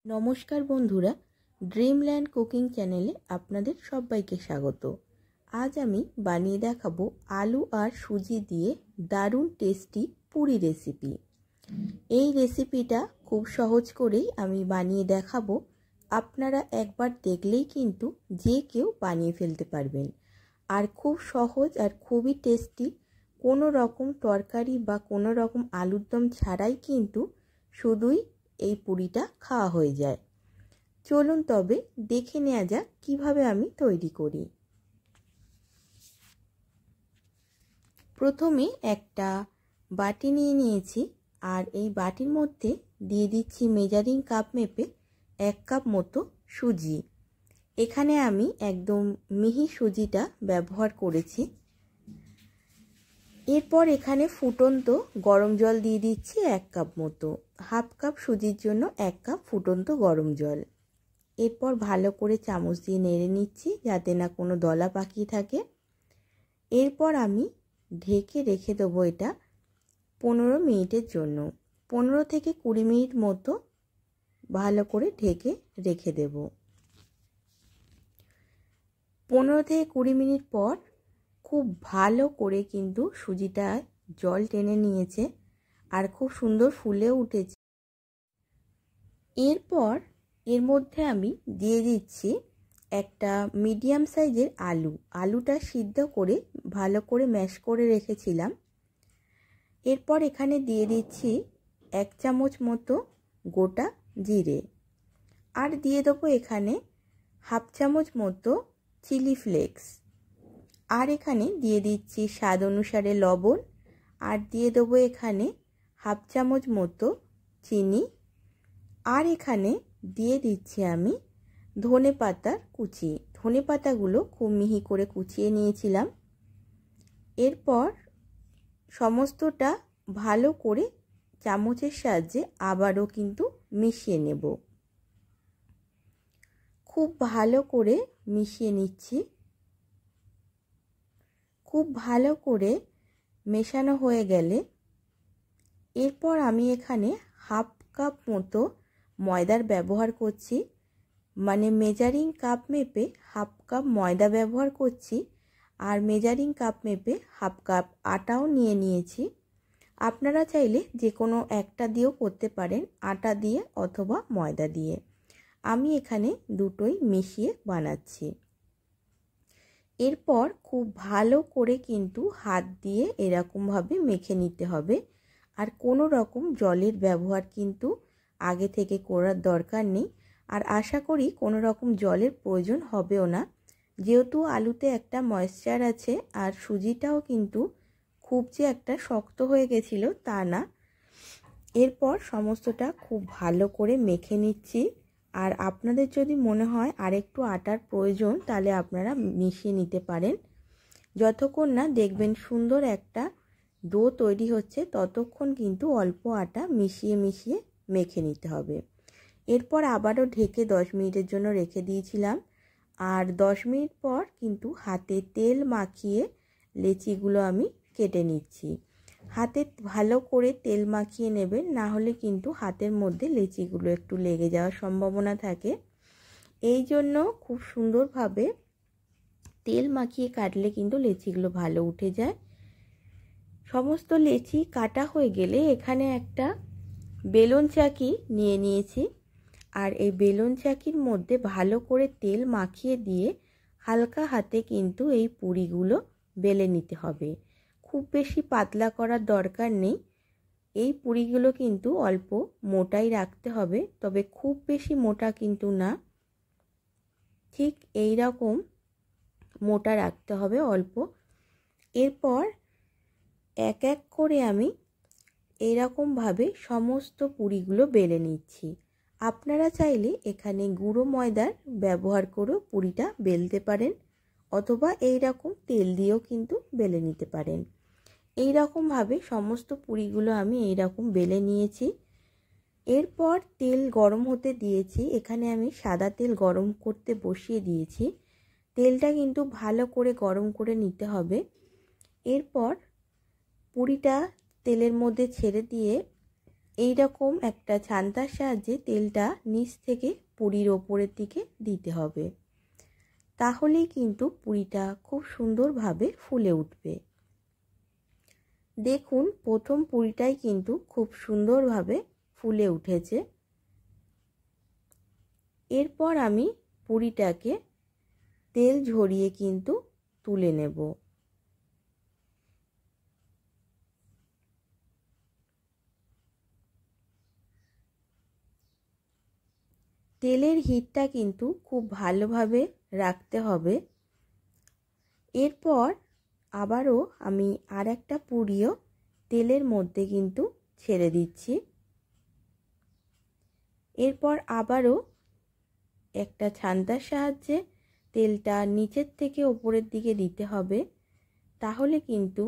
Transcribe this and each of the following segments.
নমস্কার বন্ধুরা, Dreamland cooking চ্যানেলে আপনাদের সবাইকে স্বাগত। আজ আমি বানিয়ে দেখাবো আলু আর সুজি দিয়ে দারুণ টেস্টি পুরি রেসিপি। এই রেসিপিটা খুব সহজ করেই আমি বানিয়ে দেখাবো। আপনারা একবার দেখলেই কিন্তু যে কেউ বানিয়ে ফেলতে পারবেন। আর খুব সহজ আর খুবই টেস্টি, কোনো রকম তরকারি বা কোনো রকম আলুর দম ছাড়াই কিন্তু শুধুই এই পুরিটা খাওয়া হয়ে যায়। চলুন তবে দেখে নেওয়া যাক কিভাবে আমি তৈরি করি। প্রথমে একটা বাটি নিয়ে নিয়েছি, আর এই বাটির মধ্যে দিয়ে দিচ্ছি মেজারিং কাপ মেপে 1 কাপ মতো সুজি। এখানে আমি একদম মিহি সুজিটা ব্যবহার করেছি। এরপর এখানে ফুটন্ত গরম জল দিয়ে দিচ্ছি 1 কাপ মতো। হাফ কাপ সুজির জন্য 1 কাপ ফুটন্ত গরম জল। এরপর ভালো করে চামচ দিয়ে নেড়ে নিচ্ছি যাতে না কোনো দলা পাকিয়ে থাকে। এরপর আমি ঢেকে রেখে দেবো এটা 15 মিনিটের জন্য। 15 থেকে 20 মিনিট মতো ভালো করে ঢেকে রেখে দেব। 15 থেকে 20 মিনিট পর খুব ভালো করে কিন্তু সুজিটা জল টেনে নিয়েছে আর খুব সুন্দর ফুলে উঠেছে। এরপর এর মধ্যে আমি দিয়ে দিচ্ছি একটা মিডিয়াম সাইজের আলুটা সিদ্ধ করে ভালো করে ম্যাশ করে রেখেছিলাম। এরপর এখানে দিয়ে দিচ্ছি 1 চামচ মতো গোটা জিরে, আর দিয়ে দেবো এখানে হাফ চামচ মতো চিলি ফ্লেক্স, আর এখানে দিয়ে দিচ্ছি স্বাদ অনুসারে লবণ, আর দিয়ে দেবো এখানে হাফ চামচ মতো চিনি, আর এখানে দিয়ে দিচ্ছি আমি ধনে পাতার কুচি। ধনে পাতাগুলো খুব মিহি করে কুচিয়ে নিয়েছিলাম। এরপর সমস্তটা ভালো করে চামচের সাহায্যে আবারও কিন্তু মিশিয়ে নেব। খুব ভালো করে মিশিয়ে নিচ্ছি। খুব ভালো করে মেশানো হয়ে গেলে এরপর আমি এখানে হাফ কাপ মতো ময়দার ব্যবহার করছি, মানে মেজারিং কাপ মেপে হাফ কাপ ময়দা ব্যবহার করছি, আর মেজারিং কাপ মেপে হাফ কাপ আটাও নিয়ে নিয়েছি। আপনারা চাইলে যে কোনো একটা দিয়েও করতে পারেন, আটা দিয়ে অথবা ময়দা দিয়ে। আমি এখানে দুটোই মিশিয়ে বানাচ্ছি। এরপর খুব ভালো করে কিন্তু হাত দিয়ে এরকমভাবে মেখে নিতে হবে, আর কোনো রকম জলের ব্যবহার কিন্তু আগে থেকে করার দরকার নেই। আর আশা করি কোনো রকম জলের প্রয়োজন হবেও না, যেহেতু আলুতে একটা ময়েশ্চার আছে, আর সুজিটাও কিন্তু খুব যে একটা শক্ত হয়ে গেছিলো তা না। এরপর সমস্তটা খুব ভালো করে মেখে নিচ্ছি, আর আপনাদের যদি মনে হয় আরেকটু আটার প্রয়োজন তাহলে আপনারা মিশিয়ে নিতে পারেন। যতক্ষণ না দেখবেন সুন্দর একটা ডো তৈরি হচ্ছে ততক্ষণ কিন্তু অল্প আটা মিশিয়ে মিশিয়ে মেখে নিতে হবে। এরপর আবারও ঢেকে 10 মিনিটের জন্য রেখে দিয়েছিলাম, আর 10 মিনিট পর কিন্তু হাতে তেল মাখিয়ে লেচিগুলো আমি কেটে নিচ্ছি। হাতে ভালো করে তেল মাখিয়ে নেবেন, না হলে কিন্তু হাতের মধ্যে লেচিগুলো একটু লেগে যাওয়ার সম্ভাবনা থাকে। এই জন্য খুব সুন্দরভাবে তেল মাখিয়ে কাটলে কিন্তু লেচিগুলো ভালো উঠে যায়। সমস্ত লেচি কাটা হয়ে গেলে এখানে একটা বেলুন চাকি নিয়ে নিয়েছি, আর এই বেলুন চাকির মধ্যে ভালো করে তেল মাখিয়ে দিয়ে হালকা হাতে কিন্তু এই পুরিগুলো বেলে নিতে হবে। খুব বেশি পাতলা করার দরকার নেই। এই পুরিগুলো কিন্তু অল্প মোটাই রাখতে হবে, তবে খুব বেশি মোটা কিন্তু না, ঠিক এই রকম মোটা রাখতে হবে অল্প। এরপর এক এক করে আমি এইরকমভাবে সমস্ত পুরিগুলো বেলে নিচ্ছি। আপনারা চাইলে এখানে গুঁড়ো ময়দার ব্যবহার করেও পুরিটা বেলতে পারেন, অথবা এই রকম তেল দিয়েও কিন্তু বেলে নিতে পারেন। এই রকমভাবে সমস্ত পুরিগুলো আমি এই রকম বেলে নিয়েছি। এরপর তেল গরম হতে দিয়েছি। এখানে আমি সাদা তেল গরম করতে বসিয়ে দিয়েছি। তেলটা কিন্তু ভালো করে গরম করে নিতে হবে। এরপর পুরিটা তেলের মধ্যে ছেড়ে দিয়ে এই রকম একটা ছান্তার সাহায্যে তেলটা নিচ থেকে পুরির ওপরের দিকে দিতে হবে, তাহলেই কিন্তু পুরিটা খুব সুন্দরভাবে ফুলে উঠবে। দেখুন প্রথম পুরিটাই কিন্তু খুব সুন্দরভাবে ফুলে উঠেছে। এরপর আমি পুরিটাকে তেল ঝরিয়ে কিন্তু তুলে নেব। তেলের হিটটা কিন্তু খুব ভালোভাবে রাখতে হবে। এরপর আবারও আমি আর একটা পুরিও তেলের মধ্যে কিন্তু ছেড়ে দিচ্ছি। এরপর আবারও একটা ছান্তার সাহায্যে তেলটা নিচের থেকে ওপরের দিকে দিতে হবে, তাহলে কিন্তু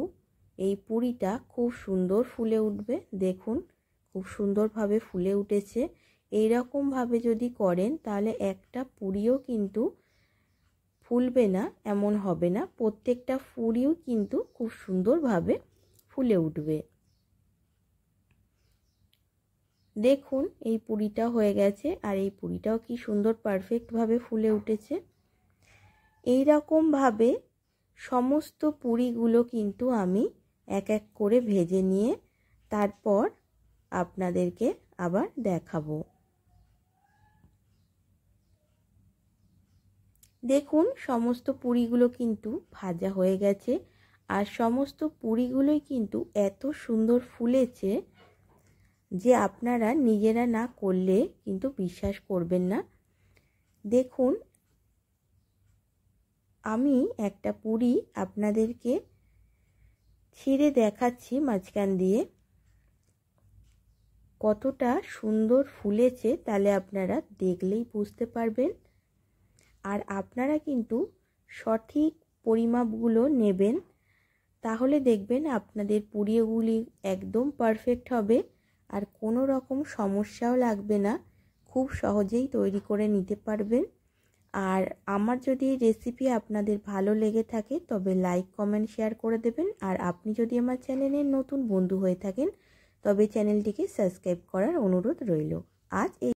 এই পুরিটা খুব সুন্দর ফুলে উঠবে। দেখুন খুব সুন্দরভাবে ফুলে উঠেছে। এই রকমভাবে যদি করেন তাহলে একটা পুরিও কিন্তু ফুলবে না এমন হবে না, প্রত্যেকটা পুরিও কিন্তু খুব সুন্দরভাবে ফুলে উঠবে। দেখুন এই পুরিটা হয়ে গেছে, আর এই পুরিটাও কি সুন্দর পারফেক্টভাবে ফুলে উঠেছে। এই রকমভাবে সমস্ত পুরিগুলো কিন্তু আমি এক এক করে ভেজে নিয়ে তারপর আপনাদেরকে আবার দেখাবো। দেখুন সমস্ত পুরিগুলো কিন্তু ভাজা হয়ে গেছে, আর সমস্ত পুরিগুলোই কিন্তু এত সুন্দর ফুলেছে যে আপনারা নিজেরা না করলে কিন্তু বিশ্বাস করবেন না। দেখুন আমি একটা পুরি আপনাদেরকে ছিঁড়ে দেখাচ্ছি মাঝখান দিয়ে, কতটা সুন্দর ফুলেছে তাহলে আপনারা দেখলেই বুঝতে পারবেন। আর আপনারা কিন্তু সঠিক পরিমাপগুলো নেবেন, তাহলে দেখবেন আপনাদের পুরিগুলি একদম পারফেক্ট হবে আর কোনো রকম সমস্যাও লাগবে না, খুব সহজেই তৈরি করে নিতে পারবেন। আর আমার যদি রেসিপি আপনাদের ভালো লেগে থাকে তবে লাইক কমেন্ট শেয়ার করে দেবেন। আর আপনি যদি আমার চ্যানেলের নতুন বন্ধু হয়ে থাকেন তবে চ্যানেলটিকে সাবস্ক্রাইব করার অনুরোধ রইল। আজ